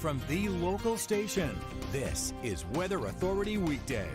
from the local station. This is Weather Authority Weekday.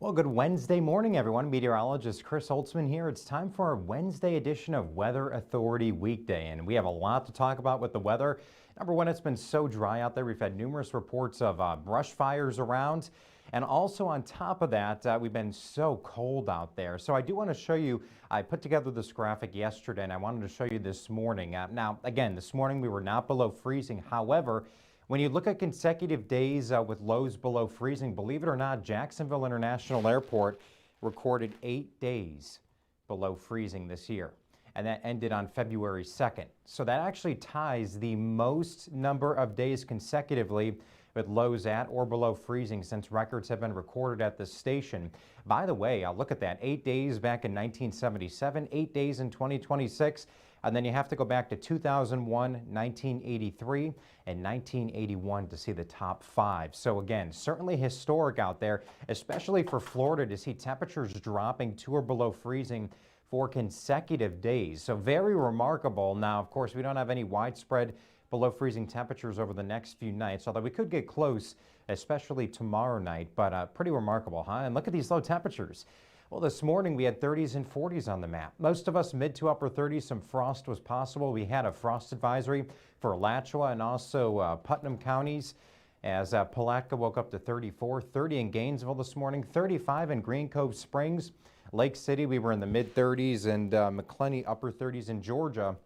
Well, good Wednesday morning, everyone. Meteorologist Chris Holtzman here. It's time for our Wednesday edition of Weather Authority Weekday, and we have a lot to talk about with the weather. Number one, it's been so dry out there. We've had numerous reports of brush fires around, and also on top of that, we've been so cold out there. So I do want to show you, I put together this graphic yesterday, and I wanted to show you this morning. Now, again, this morning we were not below freezing. However, when you look at consecutive days with lows below freezing, believe it or not, Jacksonville International Airport recorded 8 days below freezing this year, and that ended on February 2nd. So that actually ties the most number of days consecutively with lows at or below freezing since records have been recorded at this station. By the way, I'll look at that. 8 days back in 1977, 8 days in 2026. And then you have to go back to 2001, 1983, and 1981 to see the top 5. So again, certainly historic out there, especially for Florida, to see temperatures dropping to or below freezing for consecutive days. So very remarkable. Now, of course, we don't have any widespread below freezing temperatures over the next few nights, although we could get close, especially tomorrow night. But pretty remarkable, huh? And look at these low temperatures. Well, this morning we had 30s and 40s on the map. Most of us mid to upper 30s. Some frost was possible. We had a frost advisory for Alachua and also Putnam counties, as Palatka woke up to 34, 30 in Gainesville this morning, 35 in Green Cove Springs. Lake City, we were in the mid 30s, and McClenny upper 30s in Georgia.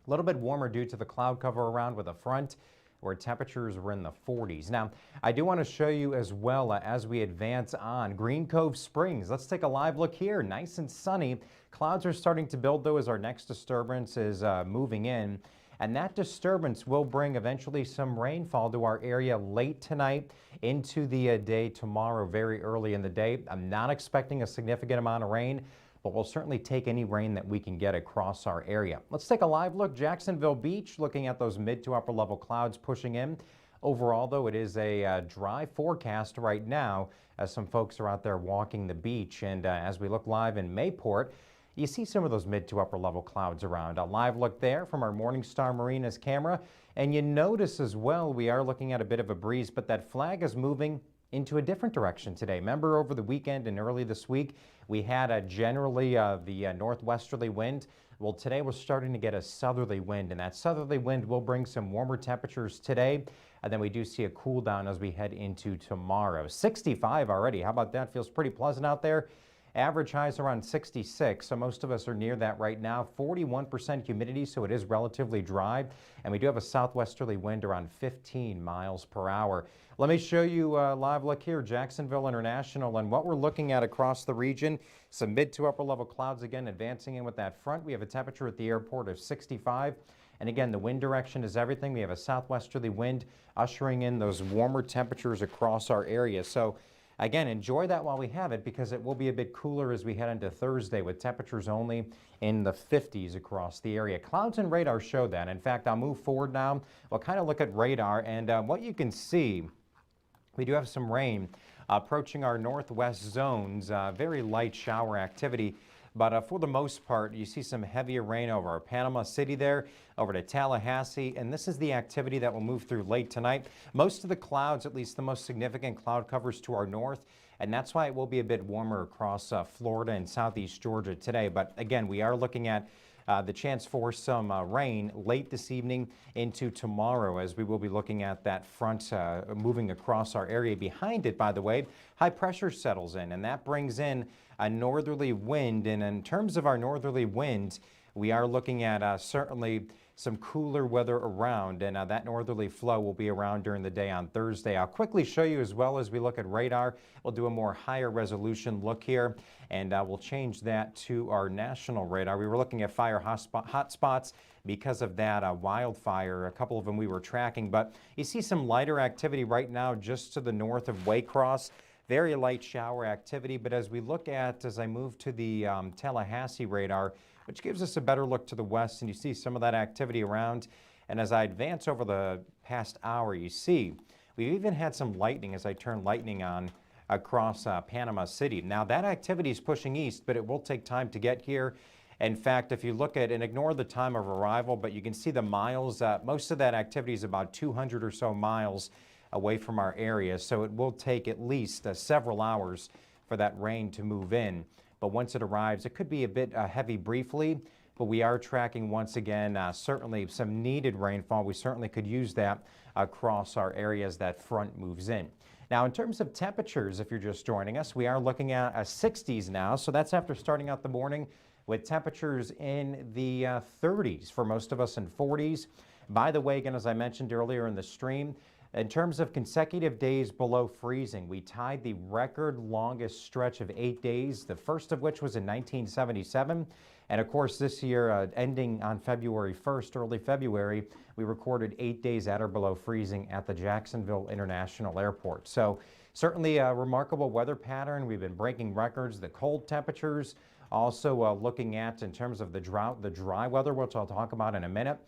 A little bit warmer due to the cloud cover around with a front, where temperatures were in the 40s. Now, I do want to show you as well as we advance on Green Cove Springs. Let's take a live look here. Nice and sunny. Clouds are starting to build, though, as our next disturbance is moving in. And that disturbance will bring eventually some rainfall to our area late tonight into the day tomorrow, very early in the day. I'm not expecting a significant amount of rain, but we'll certainly take any rain that we can get across our area. Let's take a live look. Jacksonville Beach, looking at those mid to upper level clouds pushing in. Overall, though, it is a dry forecast right now as some folks are out there walking the beach. And as we look live in Mayport, you see some of those mid to upper level clouds around. A live look there from our Morningstar Marinas camera. And you notice as well, we are looking at a bit of a breeze, but that flag is moving into a different direction today. Remember, over the weekend and early this week, we had generally the northwesterly wind. Well, today we're starting to get a southerly wind, and that southerly wind will bring some warmer temperatures today. And then we do see a cool down as we head into tomorrow. 65 already. How about that? Feels pretty pleasant out there. Average highs around 66, so most of us are near that right now. 41% humidity, so it is relatively dry. And we do have a southwesterly wind around 15 miles per hour. Let me show you a live look here, Jacksonville International, and what we're looking at across the region. Some mid to upper level clouds again advancing in with that front. We have a temperature at the airport of 65. And again, the wind direction is everything. We have a southwesterly wind ushering in those warmer temperatures across our area. So again, enjoy that while we have it, because it will be a bit cooler as we head into Thursday with temperatures only in the 50s across the area. Clouds and radar show that. In fact, I'll move forward now. We'll kind of look at radar, and what you can see, we do have some rain approaching our northwest zones, very light shower activity. But for the most part, you see some heavier rain over Panama City there, over to Tallahassee, and this is the activity that will move through late tonight. Most of the clouds, at least the most significant cloud covers to our north, and that's why it will be a bit warmer across Florida and southeast Georgia today. But again, we are looking at the chance for some rain late this evening into tomorrow, as we will be looking at that front moving across our area. Behind it, by the way, high pressure settles in, and that brings in a northerly wind. And in terms of our northerly wind, we are looking at certainly some cooler weather around, and that northerly flow will be around during the day on Thursday. I'll quickly show you as well as we look at radar. We'll do a more higher resolution look here, and we'll change that to our national radar. We were looking at fire hot spots because of that wildfire, a couple of them we were tracking, but you see some lighter activity right now just to the north of Waycross. Very light shower activity, but as we look at, as I move to the Tallahassee radar, which gives us a better look to the west, and you see some of that activity around. And as I advance over the past hour, you see we've even had some lightning as I turn lightning on across Panama City. Now that activity is pushing east, but it will take time to get here. In fact, if you look at and ignore the time of arrival, but you can see the miles, most of that activity is about 200 or so miles away from our area. So it will take at least several hours for that rain to move in. But once it arrives, it could be a bit heavy briefly, but we are tracking once again certainly some needed rainfall. We certainly could use that across our areas that front moves in. Now, in terms of temperatures, if you're just joining us, we are looking at 60s now. So that's after starting out the morning with temperatures in the 30s for most of us, and 40s. By the way, again, as I mentioned earlier in the stream, in terms of consecutive days below freezing, we tied the record longest stretch of 8 days, the first of which was in 1977. And of course, this year, ending on February 1st, early February, we recorded 8 days at or below freezing at the Jacksonville International Airport. So certainly a remarkable weather pattern. We've been breaking records, the cold temperatures, also looking at in terms of the drought, the dry weather, which I'll talk about in a minute.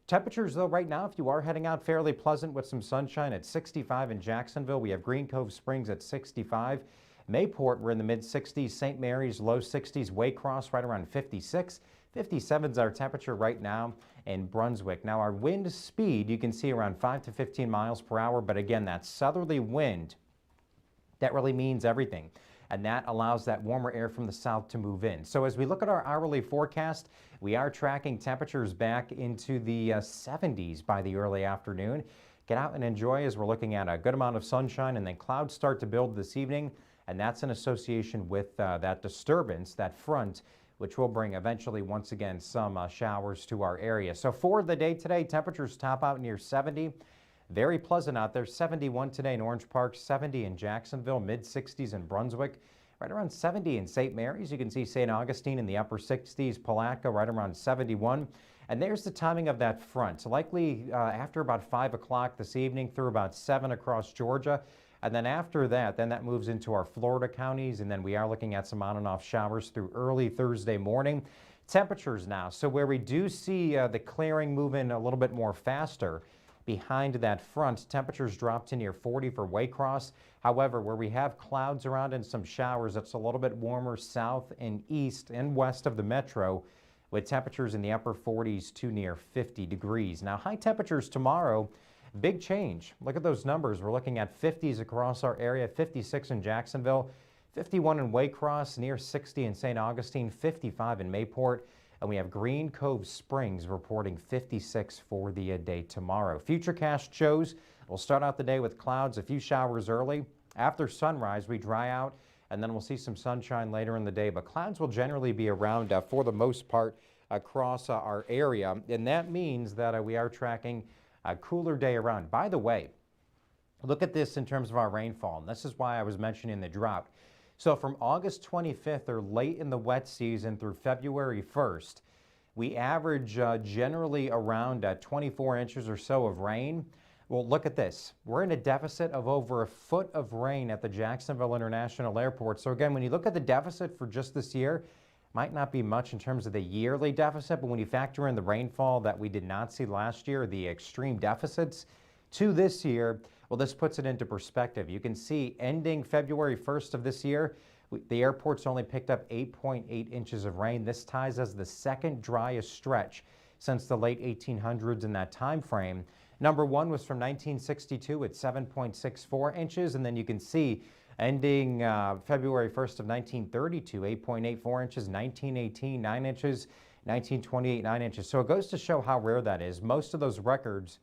Temperatures, though, right now, if you are heading out, fairly pleasant with some sunshine at 65 in Jacksonville. We have Green Cove Springs at 65. Mayport, we're in the mid-60s. St. Mary's, low 60s. Waycross, right around 56. 57 is our temperature right now in Brunswick. Now, our wind speed, you can see around 5 to 15 miles per hour. But again, that southerly wind, that really means everything. And that allows that warmer air from the south to move in. So as we look at our hourly forecast, we are tracking temperatures back into the 70s by the early afternoon. Get out and enjoy as we're looking at a good amount of sunshine, and then clouds start to build this evening. And that's in association with that disturbance, that front, which will bring eventually, once again, some showers to our area. So for the day today, temperatures top out near 70. Very pleasant out there. 71 today in Orange Park, 70 in Jacksonville, mid-60s in Brunswick, right around 70 in St. Mary's. You can see St. Augustine in the upper 60s, Palatka right around 71. And there's the timing of that front. Likely after about 5 o'clock this evening through about 7 across Georgia. And then after that, that moves into our Florida counties. And then we are looking at some on and off showers through early Thursday morning. Temperatures now. So where we do see the clearing moving a little bit more faster, behind that front, temperatures drop to near 40 for Waycross. However, where we have clouds around and some showers, it's a little bit warmer south and east and west of the metro, with temperatures in the upper 40s to near 50 degrees. Now, high temperatures tomorrow, big change. Look at those numbers. We're looking at 50s across our area, 56 in Jacksonville, 51 in Waycross, near 60 in St. Augustine, 55 in Mayport. And we have Green Cove Springs reporting 56 for the day tomorrow. Futurecast shows we'll start out the day with clouds, a few showers early. After sunrise, we dry out, and then we'll see some sunshine later in the day. But clouds will generally be around for the most part across our area. And that means that we are tracking a cooler day around. By the way, look at this in terms of our rainfall. And this is why I was mentioning the drought. So from August 25th or late in the wet season through February 1st, we average generally around 24 inches or so of rain. Well, look at this. We're in a deficit of over a foot of rain at the Jacksonville International Airport. So again, when you look at the deficit for just this year, might not be much in terms of the yearly deficit, but when you factor in the rainfall that we did not see last year, the extreme deficits to this year, well, this puts it into perspective. You can see ending February 1st of this year, the airport's only picked up 8.8 inches of rain. This ties as the second driest stretch since the late 1800s in that time frame. Number one was from 1962 at 7.64 inches, and then you can see ending February 1st of 1932, 8.84 inches, 1918, 9 inches, 1928, 9 inches. So it goes to show how rare that is. Most of those records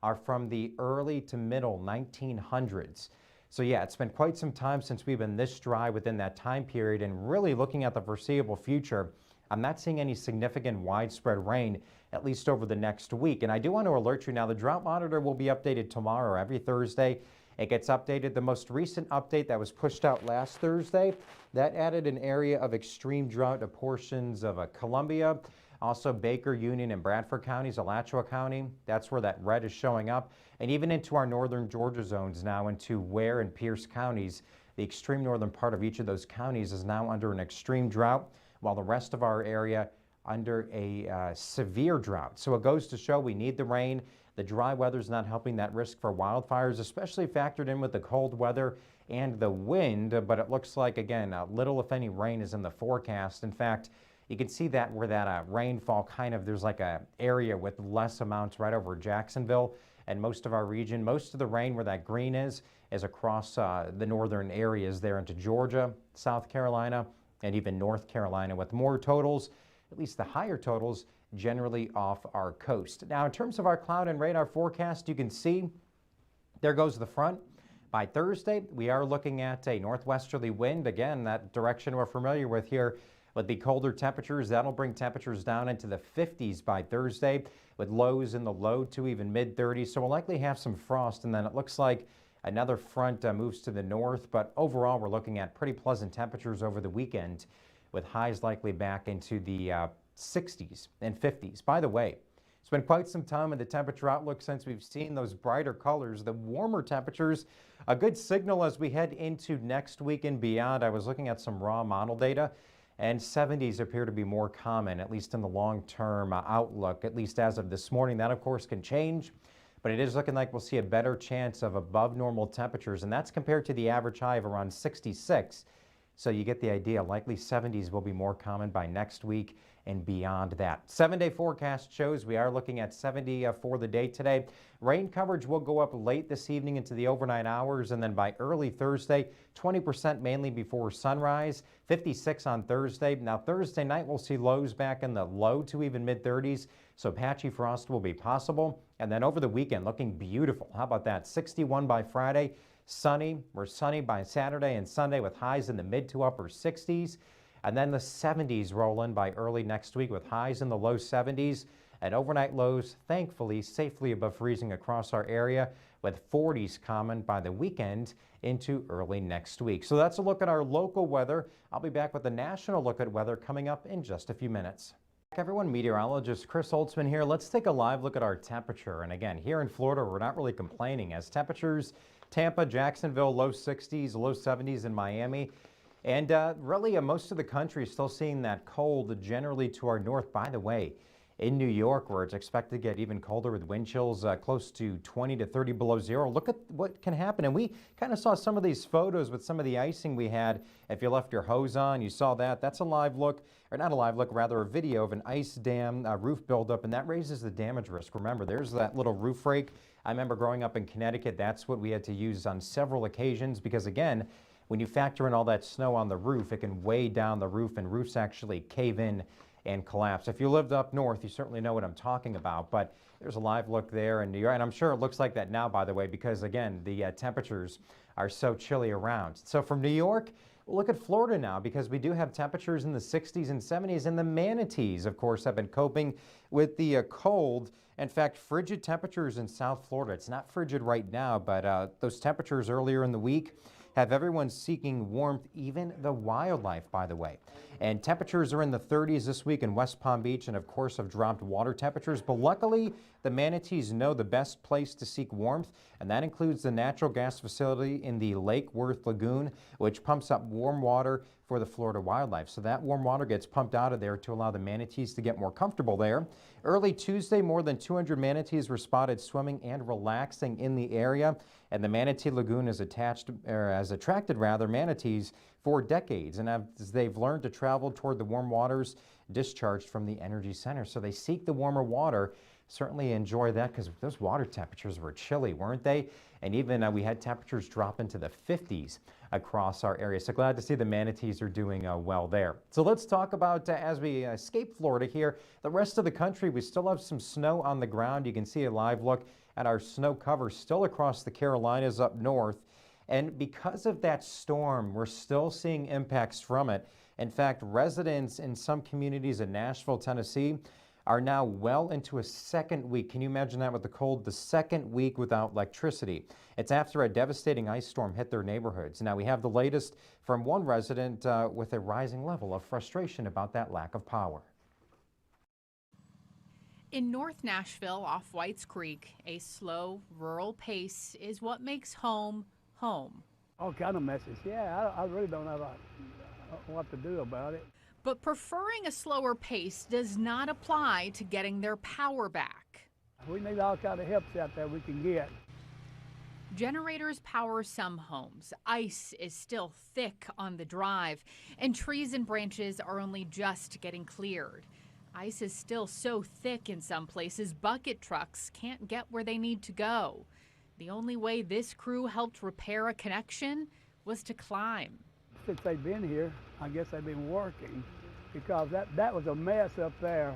are from the early to middle 1900s. So yeah, it's been quite some time since we've been this dry within that time period, and really looking at the foreseeable future, I'm not seeing any significant widespread rain, at least over the next week. And I do want to alert you now, the drought monitor will be updated tomorrow. Every Thursday it gets updated. The most recent update that was pushed out last Thursday, that added an area of extreme drought to portions of Columbia, also Baker, Union, and Bradford counties, Alachua County. That's where that red is showing up. And even into our northern Georgia zones now, into Ware and Pierce counties. The extreme northern part of each of those counties is now under an extreme drought, while the rest of our area under a severe drought. So it goes to show we need the rain. The dry weather is not helping that risk for wildfires, especially factored in with the cold weather and the wind. But it looks like, again, little if any rain is in the forecast. In fact, You can see that where that rainfall kind of, there's like a area with less amounts right over Jacksonville and most of our region. Most of the rain where that green is across the northern areas there into Georgia, South Carolina, and even North Carolina, with more totals, at least the higher totals, generally off our coast. Now, in terms of our cloud and radar forecast, you can see there goes the front. By Thursday, we are looking at a northwesterly wind. Again, that direction we're familiar with here with the colder temperatures. That'll bring temperatures down into the 50s by Thursday, with lows in the low to even mid-30s. So we'll likely have some frost, and then it looks like another front moves to the north. But overall, we're looking at pretty pleasant temperatures over the weekend, with highs likely back into the 60s and 50s. By the way, it's been quite some time in the temperature outlook since we've seen those brighter colors, the warmer temperatures, a good signal as we head into next week and beyond. I was looking at some raw model data, and 70s appear to be more common, at least in the long-term outlook, at least as of this morning. That, of course, can change, but it is looking like we'll see a better chance of above normal temperatures, and that's compared to the average high of around 66. So you get the idea. Likely 70s will be more common by next week and beyond that. 7-day forecast shows we are looking at 70 for the day today. Rain coverage will go up late this evening into the overnight hours, and then by early Thursday, 20% mainly before sunrise, 56 on Thursday. Now Thursday night we'll see lows back in the low to even mid-30s, so patchy frost will be possible. And then over the weekend, looking beautiful. How about that? 61 by Friday. Sunny. We're sunny by Saturday and Sunday with highs in the mid to upper 60s. And then the 70s roll in by early next week with highs in the low 70s and overnight lows, thankfully, safely above freezing across our area, with 40s common by the weekend into early next week. So that's a look at our local weather. I'll be back with a national look at weather coming up in just a few minutes. Everyone, meteorologist Chris Holtzman here. Let's take a live look at our temperature. And again, here in Florida, we're not really complaining, as temperatures, Tampa, Jacksonville, low 60s, low 70s in Miami. And really, most of the country is still seeing that cold generally to our north. By the way, in New York, where it's expected to get even colder with wind chills close to 20 to 30 below zero. Look at what can happen. And we kind of saw some of these photos with some of the icing we had. If you left your hose on, you saw that. That's a live look, or not a live look, rather a video of an ice dam roof buildup, and that raises the damage risk. Remember, there's that little roof rake. I remember growing up in Connecticut, that's what we had to use on several occasions because, again, when you factor in all that snow on the roof, it can weigh down the roof, and roofs actually cave in and collapse. If you lived up north, you certainly know what I'm talking about, but there's a live look there in New York, and I'm sure it looks like that now, by the way, because, again, the temperatures are so chilly around. So from New York, we'll look at Florida now, because we do have temperatures in the 60s and 70s, and the manatees, of course, have been coping with the cold. In fact, frigid temperatures in South Florida. It's not frigid right now, but those temperatures earlier in the week have everyone seeking warmth, even the wildlife, by the way. And temperatures are in the 30s this week in West Palm Beach, and of course have dropped water temperatures. But luckily, the manatees know the best place to seek warmth, and that includes the natural gas facility in the Lake Worth Lagoon, which pumps up warm water for the Florida wildlife. So that warm water gets pumped out of there to allow the manatees to get more comfortable there. Early Tuesday, more than 200 manatees were spotted swimming and relaxing in the area, and the Manatee Lagoon has attracted manatees for decades, and as they've learned to travel toward the warm waters discharged from the Energy Center. So they seek the warmer water. Certainly enjoy that, because those water temperatures were chilly, weren't they? And even we had temperatures drop into the 50s across our area. So glad to see the manatees are doing well there. So let's talk about, as we escape Florida here, the rest of the country. We still have some snow on the ground. You can see a live look at our snow cover still across the Carolinas up north. And because of that storm, we're still seeing impacts from it. In fact, residents in some communities in Nashville, Tennessee, are now well into a second week. Can you imagine that with the cold? The second week without electricity. It's after a devastating ice storm hit their neighborhoods. Now we have the latest from one resident with a rising level of frustration about that lack of power. In North Nashville, off Whites Creek, a slow, rural pace is what makes home home. All kind of messes. Yeah, I really don't know what to do about it. But preferring a slower pace does not apply to getting their power back. We need all kind of help out there we can get. Generators power some homes. Ice is still thick on the drive, and trees and branches are only just getting cleared. Ice is still so thick in some places, bucket trucks can't get where they need to go. The only way this crew helped repair a connection was to climb. Since they've been here, I guess they've been working, because that was a mess up there.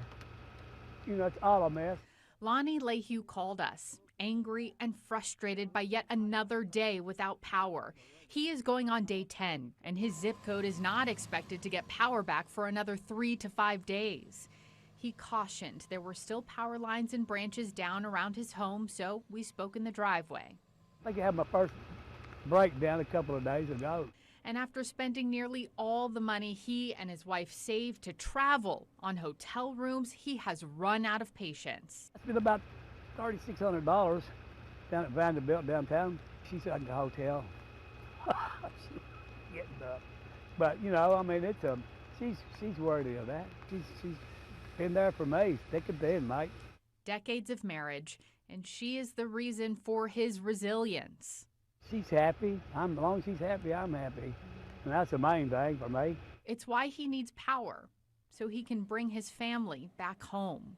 You know, it's all a mess. Lonnie Lehue called us, angry and frustrated by yet another day without power. He is going on day 10, and his zip code is not expected to get power back for another 3 to 5 days. He cautioned there were still power lines and branches down around his home, so we spoke in the driveway. I think I had my first breakdown a couple of days ago. And after spending nearly all the money he and his wife saved to travel on hotel rooms, he has run out of patience. I spent about $3,600 down at Vanderbilt downtown. She said I can go hotel. She's getting up. But you know, I mean, she's worthy of that. She's been there for me, thick and thin, mate. Decades of marriage, and she is the reason for his resilience. She's happy. As long as she's happy, I'm happy. And that's the main thing for me. It's why he needs power, so he can bring his family back home.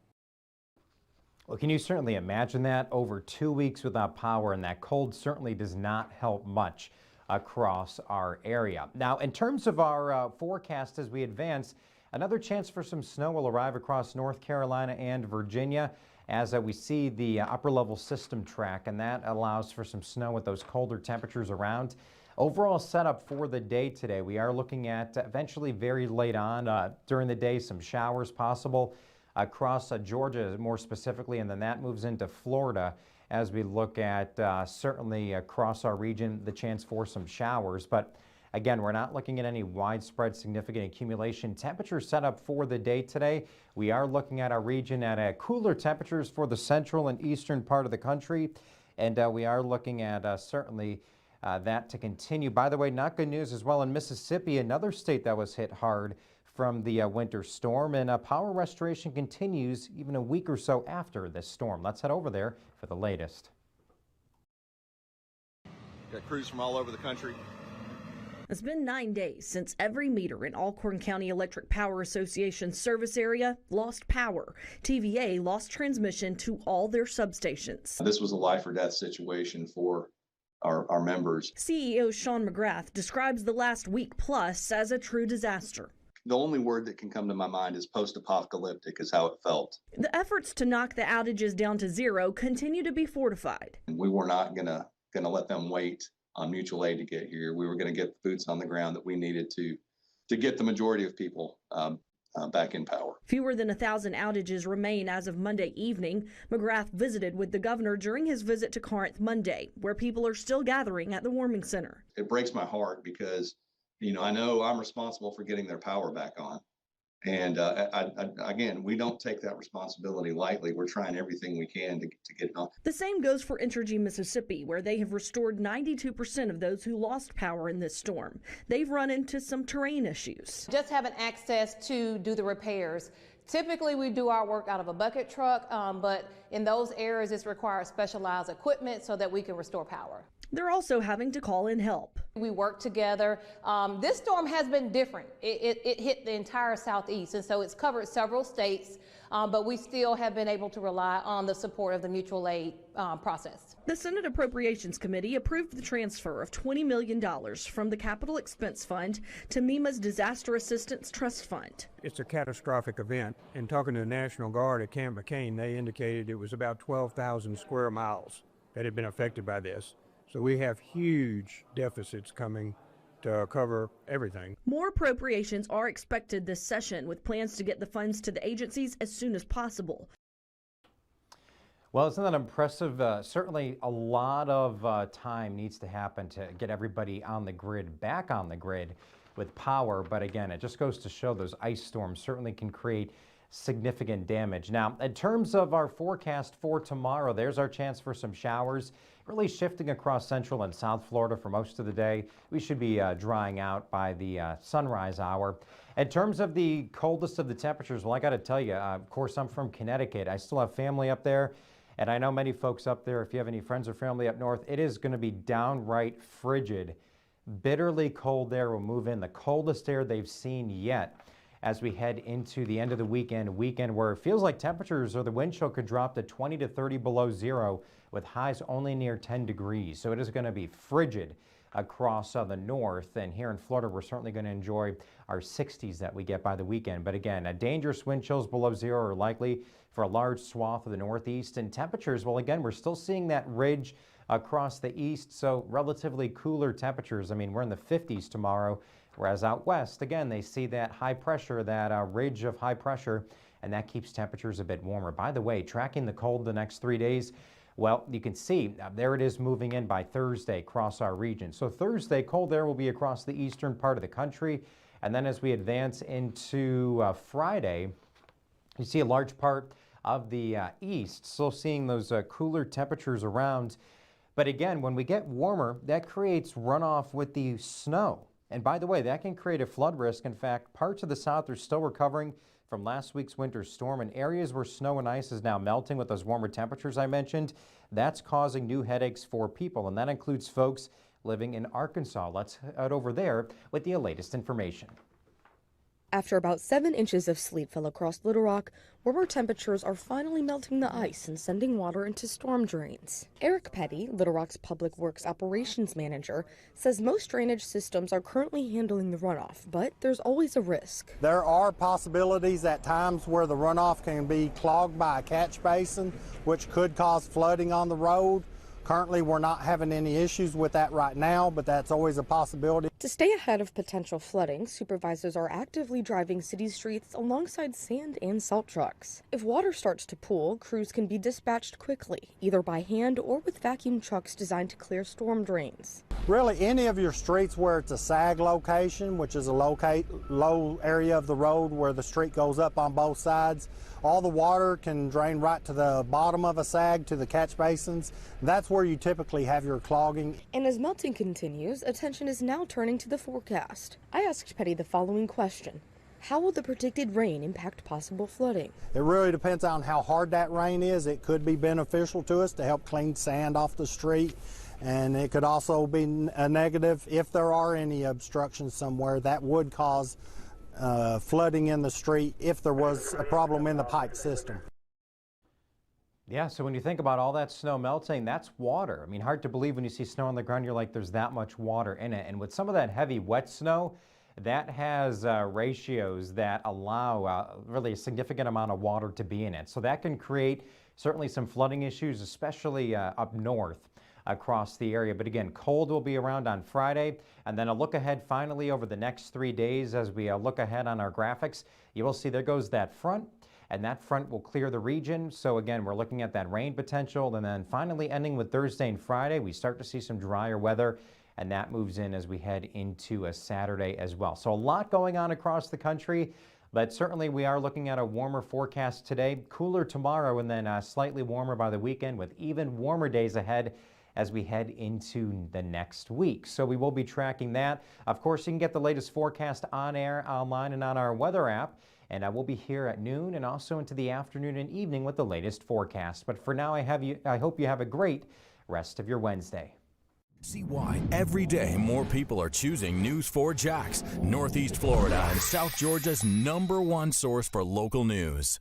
Well, can you certainly imagine that? Over 2 weeks without power, and that cold certainly does not help much across our area. Now, in terms of our forecast as we advance, another chance for some snow will arrive across North Carolina and Virginia as we see the upper level system track, and that allows for some snow with those colder temperatures around. Overall setup for the day today, we are looking at eventually very late on during the day, some showers possible across Georgia more specifically, and then that moves into Florida as we look at certainly across our region the chance for some showers. But again, we're not looking at any widespread significant accumulation. Temperature set up for the day today. We are looking at our region at cooler temperatures for the central and eastern part of the country, and we are looking at certainly that to continue. By the way, not good news as well in Mississippi, another state that was hit hard from the winter storm, and power restoration continues even a week or so after this storm. Let's head over there for the latest. Got crews from all over the country. It's been 9 days since every meter in Alcorn County Electric Power Association service area lost power. TVA lost transmission to all their substations. This was a life or death situation for our members. CEO Sean McGrath describes the last week plus as a true disaster. The only word that can come to my mind is post-apocalyptic is how it felt. The efforts to knock the outages down to zero continue to be fortified. We were not gonna let them wait on mutual aid to get here. We were going to get the boots on the ground that we needed to get the majority of people back in power. Fewer than 1,000 outages remain as of Monday evening. McGrath visited with the governor during his visit to Corinth Monday, where people are still gathering at the warming center. It breaks my heart because, you know, I know I'm responsible for getting their power back on. And again, we don't take that responsibility lightly. We're trying everything we can to get it on. The same goes for Entergy, Mississippi, where they have restored 92% of those who lost power in this storm. They've run into some terrain issues. Just having access to do the repairs. Typically, we do our work out of a bucket truck, but in those areas, it's required specialized equipment so that we can restore power. They're also having to call in help. We work together. This storm has been different. It hit the entire southeast, and so it's covered several states, but we still have been able to rely on the support of the mutual aid process. The Senate Appropriations Committee approved the transfer of $20 million from the Capital Expense Fund to MEMA's Disaster Assistance Trust Fund. It's a catastrophic event. In talking to the National Guard at Camp McCain, they indicated it was about 12,000 square miles that had been affected by this. So we have huge deficits coming to cover everything. More appropriations are expected this session, with plans to get the funds to the agencies as soon as possible. Well, isn't that impressive? Certainly a lot of time needs to happen to get everybody on the grid, back on the grid with power. But again, it just goes to show those ice storms certainly can create significant damage. Now, in terms of our forecast for tomorrow, there's our chance for some showers, really shifting across central and south Florida for most of the day. We should be drying out by the sunrise hour. In terms of the coldest of the temperatures, well, I got to tell you, of course, I'm from Connecticut. I still have family up there. And I know many folks up there, if you have any friends or family up north, it is going to be downright frigid. Bitterly cold air will move in, the coldest air they've seen yet as we head into the end of the weekend where it feels like temperatures or the wind chill could drop to 20 to 30 below zero with highs only near 10 degrees. So it is going to be frigid across the north, and here in Florida we're certainly going to enjoy our 60s that we get by the weekend. But again, dangerous wind chills below zero are likely for a large swath of the northeast, and temperatures, well, again, we're still seeing that ridge across the east, so relatively cooler temperatures. I mean, we're in the 50s tomorrow, whereas out west, again, they see that high pressure, that ridge of high pressure, and that keeps temperatures a bit warmer. By the way, tracking the cold the next 3 days, well, you can see there it is moving in by Thursday across our region. So Thursday, cold air will be across the eastern part of the country. And then as we advance into Friday, you see a large part of the east still seeing those cooler temperatures around. But again, when we get warmer, that creates runoff with the snow. And by the way, that can create a flood risk. In fact, parts of the south are still recovering from last week's winter storm, and areas where snow and ice is now melting with those warmer temperatures I mentioned, that's causing new headaches for people, and that includes folks living in Arkansas. Let's head over there with the latest information. After about 7 inches of sleet fell across Little Rock, warmer temperatures are finally melting the ice and sending water into storm drains. Eric Petty, Little Rock's Public Works Operations Manager, says most drainage systems are currently handling the runoff, but there's always a risk. There are possibilities at times where the runoff can be clogged by a catch basin, which could cause flooding on the road. Currently, we're not having any issues with that right now, but that's always a possibility. To stay ahead of potential flooding, supervisors are actively driving city streets alongside sand and salt trucks. If water starts to pool, crews can be dispatched quickly, either by hand or with vacuum trucks designed to clear storm drains. Really, any of your streets where it's a sag location, which is a low area of the road where the street goes up on both sides, all the water can drain right to the bottom of a sag to the catch basins. That's where you typically have your clogging. And as melting continues, attention is now turning to the forecast. I asked Petty the following question. How will the predicted rain impact possible flooding? It really depends on how hard that rain is. It could be beneficial to us to help clean sand off the street. And it could also be a negative if there are any obstructions somewhere that would cause flooding in the street if there was a problem in the pipe system. Yeah, so when you think about all that snow melting, that's water. I mean, hard to believe when you see snow on the ground, you're like, there's that much water in it. And with some of that heavy wet snow, that has ratios that allow really a significant amount of water to be in it. So that can create certainly some flooding issues, especially up north across the area. But again, cold will be around on Friday, and then a look ahead finally over the next 3 days. As we look ahead on our graphics, you will see there goes that front, and that front will clear the region. So again, we're looking at that rain potential, and then finally ending with Thursday and Friday, we start to see some drier weather, and that moves in as we head into a Saturday as well. So a lot going on across the country, but certainly we are looking at a warmer forecast today, cooler tomorrow, and then slightly warmer by the weekend with even warmer days ahead as we head into the next week. So we will be tracking that. Of course, you can get the latest forecast on air, online, and on our weather app. And I will be here at noon and also into the afternoon and evening with the latest forecast. But for now, I hope you have a great rest of your Wednesday. See why every day more people are choosing News4JAX, Northeast Florida and South Georgia's #1 source for local news.